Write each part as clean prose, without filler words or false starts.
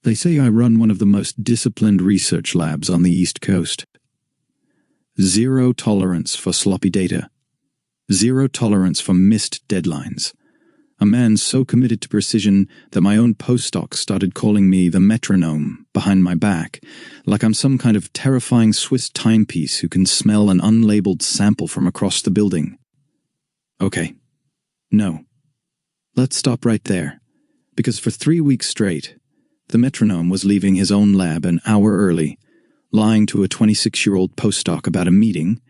They say I run one of the most disciplined research labs on the East Coast. Zero tolerance for sloppy data. Zero tolerance for missed deadlines. A man so committed to precision that my own postdocs started calling me the metronome behind my back, like I'm some kind of terrifying Swiss timepiece who can smell an unlabeled sample from across the building. Okay. No. Let's stop right there, because for 3 weeks straight, the metronome was leaving his own lab an hour early, lying to a 26-year-old postdoc about a meeting,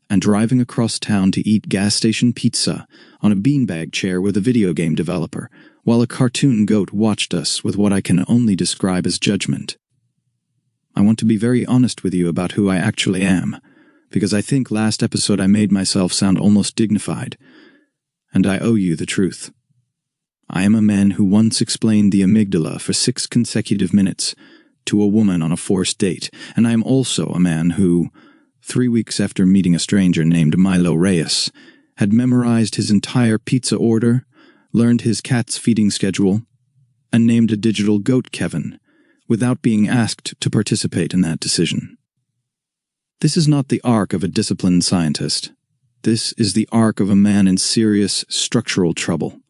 and driving across town to eat gas station pizza on a beanbag chair with a video game developer, while a cartoon goat watched us with what I can only describe as judgment. I want to be very honest with you about who I actually am, because I think last episode I made myself sound almost dignified, and I owe you the truth. I am a man who once explained the amygdala for 6 consecutive minutes to a woman on a forced date, and I am also a man who, 3 weeks after meeting a stranger named Milo Reyes, had memorized his entire pizza order, learned his cat's feeding schedule, and named a digital goat Kevin, without being asked to participate in that decision. This is not the arc of a disciplined scientist. This is the arc of a man in serious structural trouble.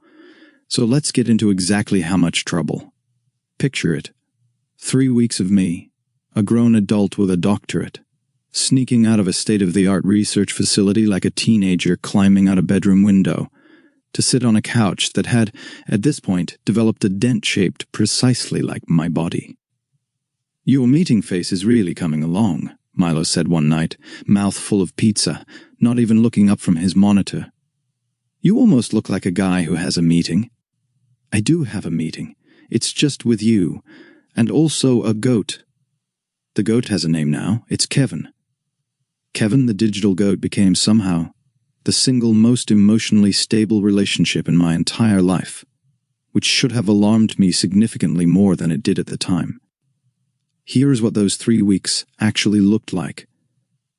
So let's get into exactly how much trouble. Picture it. 3 weeks of me, a grown adult with a doctorate, sneaking out of a state-of-the-art research facility like a teenager climbing out a bedroom window, to sit on a couch that had, at this point, developed a dent shaped precisely like my body. "Your meeting face is really coming along," Milo said one night, mouth full of pizza, not even looking up from his monitor. "You almost look like a guy who has a meeting." "I do have a meeting. It's just with you, and also a goat." "The goat has a name now. It's Kevin." Kevin the digital goat became somehow the single most emotionally stable relationship in my entire life, which should have alarmed me significantly more than it did at the time. Here is what those 3 weeks actually looked like,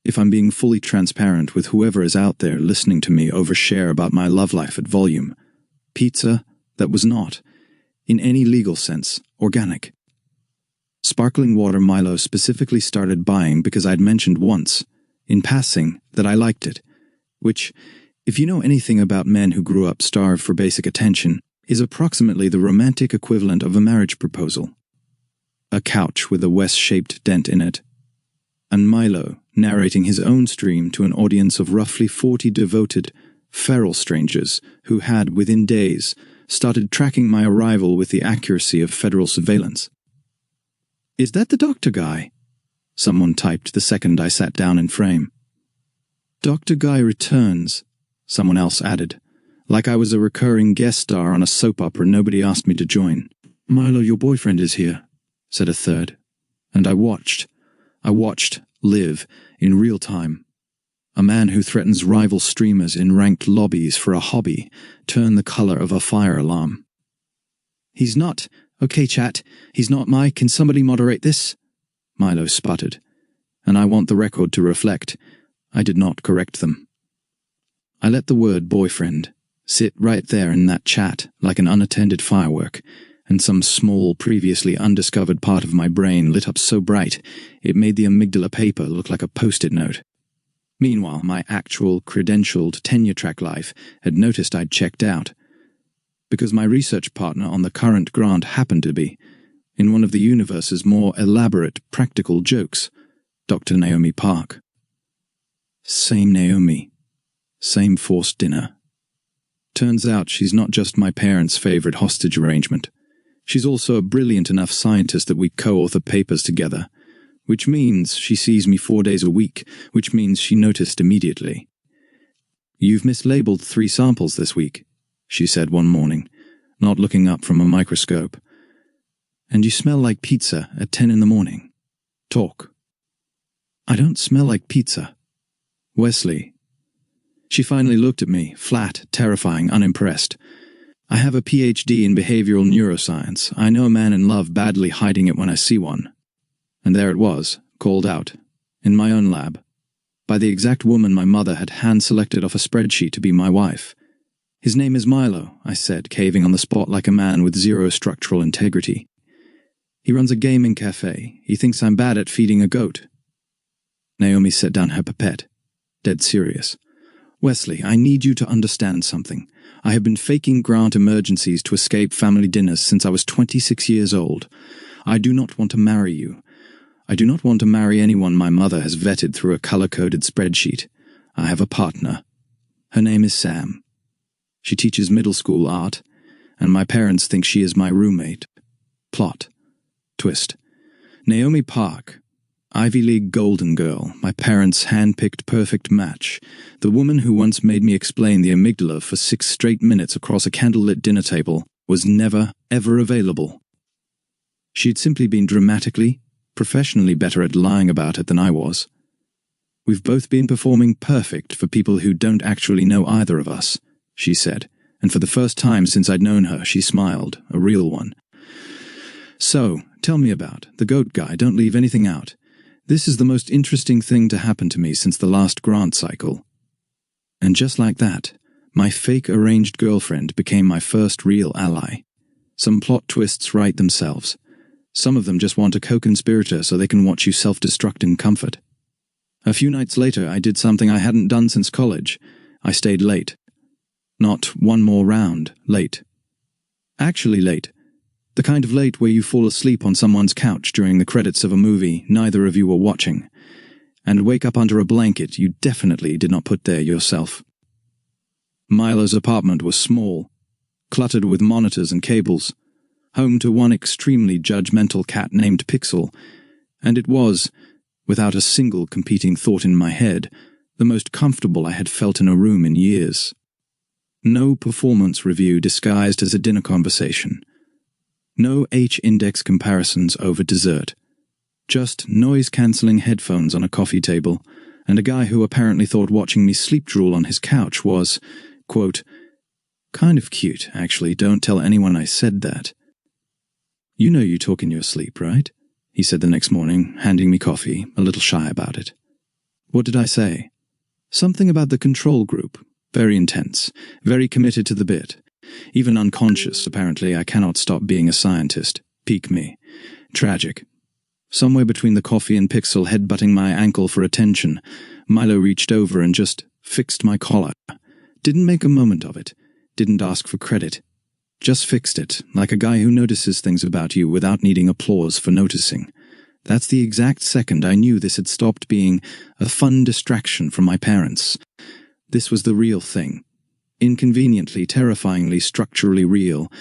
if I'm being fully transparent with whoever is out there listening to me overshare about my love life at volume. Pizza that was not, in any legal sense, organic. Sparkling water Milo specifically started buying because I'd mentioned once, in passing, that I liked it, which, if you know anything about men who grew up starved for basic attention, is approximately the romantic equivalent of a marriage proposal. A couch with a West-shaped dent in it, and Milo narrating his own stream to an audience of roughly 40 devoted, feral strangers who had, within days, started tracking my arrival with the accuracy of federal surveillance. "Is that the doctor guy?" someone typed the second I sat down in frame. "Dr. Guy returns," someone else added, like I was a recurring guest star on a soap opera nobody asked me to join. "Milo, your boyfriend is here," said a third, and I watched live in real time. A man who threatens rival streamers in ranked lobbies for a hobby turn the color of a fire alarm. "He's not. Okay, chat. He's not can somebody moderate this?" Milo sputtered, and I want the record to reflect, I did not correct them. I let the word boyfriend sit right there in that chat like an unattended firework, and some small, previously undiscovered part of my brain lit up so bright it made the amygdala paper look like a post-it note. Meanwhile, my actual, credentialed, tenure-track life had noticed I'd checked out, because my research partner on the current grant happened to be, in one of the universe's more elaborate, practical jokes, Dr. Naomi Park. Same Naomi. Same forced dinner. Turns out she's not just my parents' favorite hostage arrangement. She's also a brilliant enough scientist that we co-author papers together, which means she sees me 4 days a week, which means she noticed immediately. "You've mislabeled 3 samples this week," she said one morning, not looking up from a microscope. "And you smell like pizza at 10 in the morning. Talk." "I don't smell like pizza." "Wesley." She finally looked at me, flat, terrifying, unimpressed. "I have a PhD in behavioral neuroscience. I know a man in love badly hiding it when I see one." And there it was, called out, in my own lab, by the exact woman my mother had hand-selected off a spreadsheet to be my wife. "His name is Milo," I said, caving on the spot like a man with zero structural integrity. He runs a gaming cafe. He thinks I'm bad at feeding a goat. Naomi set down her pipette, dead serious. Wesley, I need you to understand something. I have been faking grant emergencies to escape family dinners since I was 26 years old. I do not want to marry you. I do not want to marry anyone my mother has vetted through a color-coded spreadsheet. I have a partner. Her name is Sam. She teaches middle school art, and my parents think she is my roommate. Plot. Twist. Naomi Park, Ivy League golden girl, my parents' hand-picked perfect match, the woman who once made me explain the amygdala for 6 straight minutes across a candlelit dinner table, was never, ever available. She'd simply been dramatically, professionally better at lying about it than I was. We've both been performing perfect for people who don't actually know either of us, she said, and for the first time since I'd known her, she smiled, a real one. So, tell me about the goat guy, don't leave anything out. This is the most interesting thing to happen to me since the last grant cycle. And just like that, my fake arranged girlfriend became my first real ally. Some plot twists write themselves. Some of them just want a co-conspirator so they can watch you self-destruct in comfort. A few nights later, I did something I hadn't done since college. I stayed late. Not one more round, late. Actually late. The kind of late where you fall asleep on someone's couch during the credits of a movie neither of you were watching, and wake up under a blanket you definitely did not put there yourself. Milo's apartment was small, cluttered with monitors and cables, home to one extremely judgmental cat named Pixel, and it was, without a single competing thought in my head, the most comfortable I had felt in a room in years. No performance review disguised as a dinner conversation. No H-index comparisons over dessert. Just noise-cancelling headphones on a coffee table, and a guy who apparently thought watching me sleep drool on his couch was, quote, kind of cute, actually, don't tell anyone I said that. You know you talk in your sleep, right? He said the next morning, handing me coffee, a little shy about it. What did I say? Something about the control group. Very intense, very committed to the bit. Even unconscious, apparently, I cannot stop being a scientist. Peak me. Tragic. Somewhere between the coffee and Pixel headbutting my ankle for attention, Milo reached over and just fixed my collar. Didn't make a moment of it. Didn't ask for credit. Just fixed it, like a guy who notices things about you without needing applause for noticing. That's the exact second I knew this had stopped being a fun distraction from my parents. This was the real thing. Inconveniently, terrifyingly, structurally real.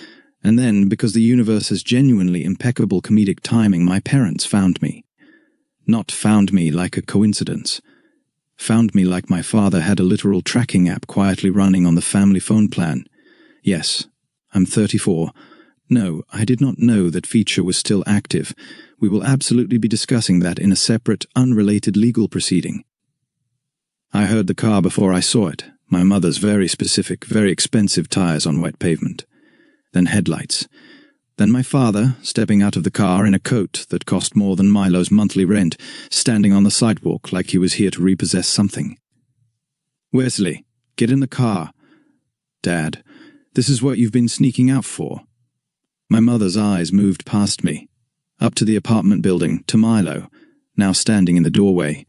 And then, because the universe has genuinely impeccable comedic timing, my parents found me. Not found me like a coincidence. Found me like my father had a literal tracking app quietly running on the family phone plan. Yes, I'm 34. No, I did not know that feature was still active. We will absolutely be discussing that in a separate, unrelated legal proceeding. I heard the car before I saw it. My mother's very specific, very expensive tires on wet pavement. Then headlights. Then my father, stepping out of the car in a coat that cost more than Milo's monthly rent, standing on the sidewalk like he was here to repossess something. Wesley, get in the car. Dad, this is what you've been sneaking out for. My mother's eyes moved past me, up to the apartment building, to Milo, now standing in the doorway.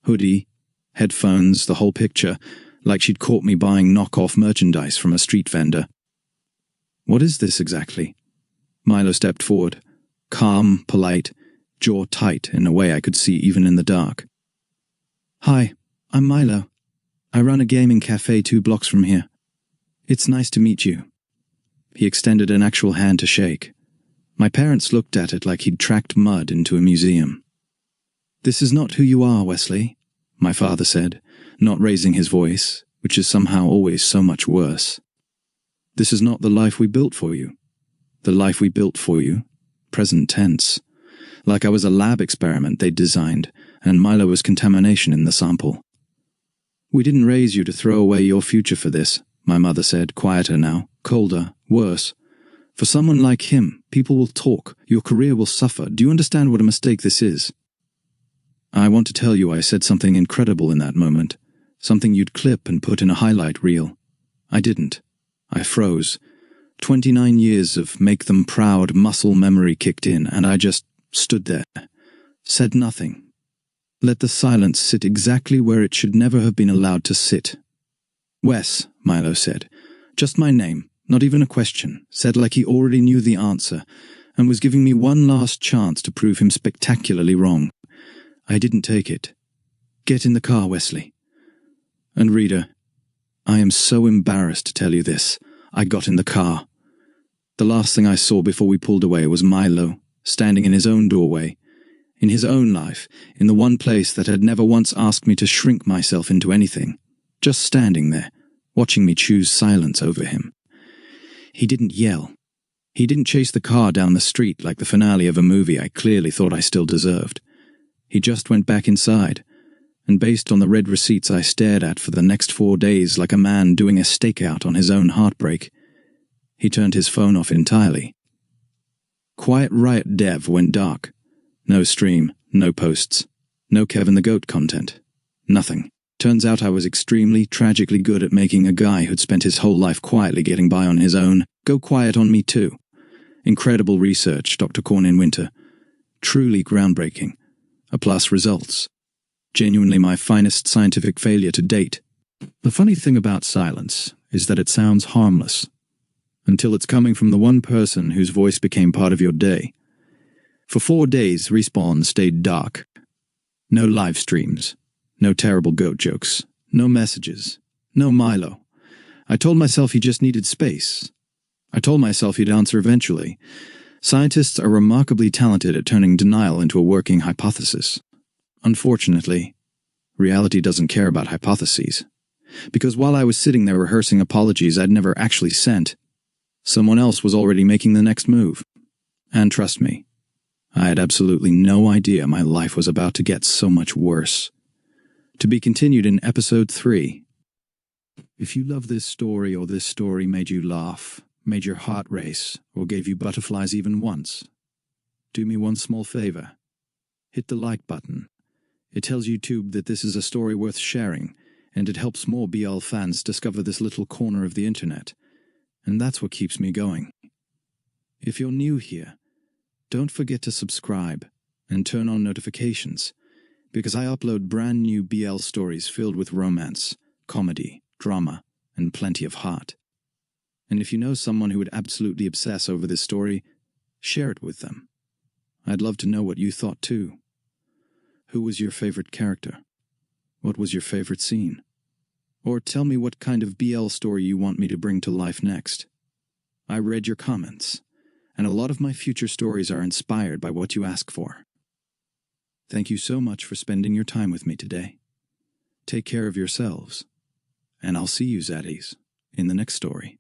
Hoodie, headphones, the whole picture, like she'd caught me buying knockoff merchandise from a street vendor. What is this exactly? Milo stepped forward, calm, polite, jaw tight in a way I could see even in the dark. Hi, I'm Milo. I run a gaming cafe 2 blocks from here. It's nice to meet you. He extended an actual hand to shake. My parents looked at it like he'd tracked mud into a museum. This is not who you are, Wesley, my father said, not raising his voice, which is somehow always so much worse. This is not the life we built for you. The life we built for you, present tense. Like I was a lab experiment they'd designed, and Milo was contamination in the sample. We didn't raise you to throw away your future for this, my mother said, quieter now, colder, worse. For someone like him, people will talk, your career will suffer. Do you understand what a mistake this is? I want to tell you I said something incredible in that moment, something you'd clip and put in a highlight reel. I didn't. I froze. 29 years of make-them-proud muscle memory kicked in, and I just stood there, said nothing. Let the silence sit exactly where it should never have been allowed to sit. "Wes," Milo said. Just my name, not even a question, said like he already knew the answer, and was giving me one last chance to prove him spectacularly wrong. I didn't take it. "Get in the car, Wesley." And reader, I am so embarrassed to tell you this. I got in the car. The last thing I saw before we pulled away was Milo, standing in his own doorway, in his own life, in the one place that had never once asked me to shrink myself into anything, just standing there, watching me choose silence over him. He didn't yell. He didn't chase the car down the street like the finale of a movie I clearly thought I still deserved. He just went back inside, and based on the red receipts I stared at for the next 4 days like a man doing a stakeout on his own heartbreak, he turned his phone off entirely. Quiet Riot Dev went dark. No stream, no posts, no Kevin the Goat content. Nothing. Turns out I was extremely, tragically good at making a guy who'd spent his whole life quietly getting by on his own go quiet on me too. Incredible research, Dr. Corn in Winter. Truly groundbreaking. A plus results. Genuinely my finest scientific failure to date. The funny thing about silence is that it sounds harmless, until it's coming from the one person whose voice became part of your day. For 4 days, Respawn stayed dark. No live streams. No terrible goat jokes. No messages. No Milo. I told myself he just needed space. I told myself he'd answer eventually. Scientists are remarkably talented at turning denial into a working hypothesis. Unfortunately, reality doesn't care about hypotheses. Because while I was sitting there rehearsing apologies I'd never actually sent, someone else was already making the next move. And trust me, I had absolutely no idea my life was about to get so much worse. To be continued in Episode 3. If you love this story or this story made you laugh, made your heart race, or gave you butterflies even once, do me one small favor. Hit the like button. It tells YouTube that this is a story worth sharing, and it helps more BL fans discover this little corner of the internet. And that's what keeps me going. If you're new here, don't forget to subscribe and turn on notifications, because I upload brand new BL stories filled with romance, comedy, drama, and plenty of heart. And if you know someone who would absolutely obsess over this story, share it with them. I'd love to know what you thought too. Who was your favorite character? What was your favorite scene? Or tell me what kind of BL story you want me to bring to life next. I read your comments, and a lot of my future stories are inspired by what you ask for. Thank you so much for spending your time with me today. Take care of yourselves, and I'll see you, Zaddies, in the next story.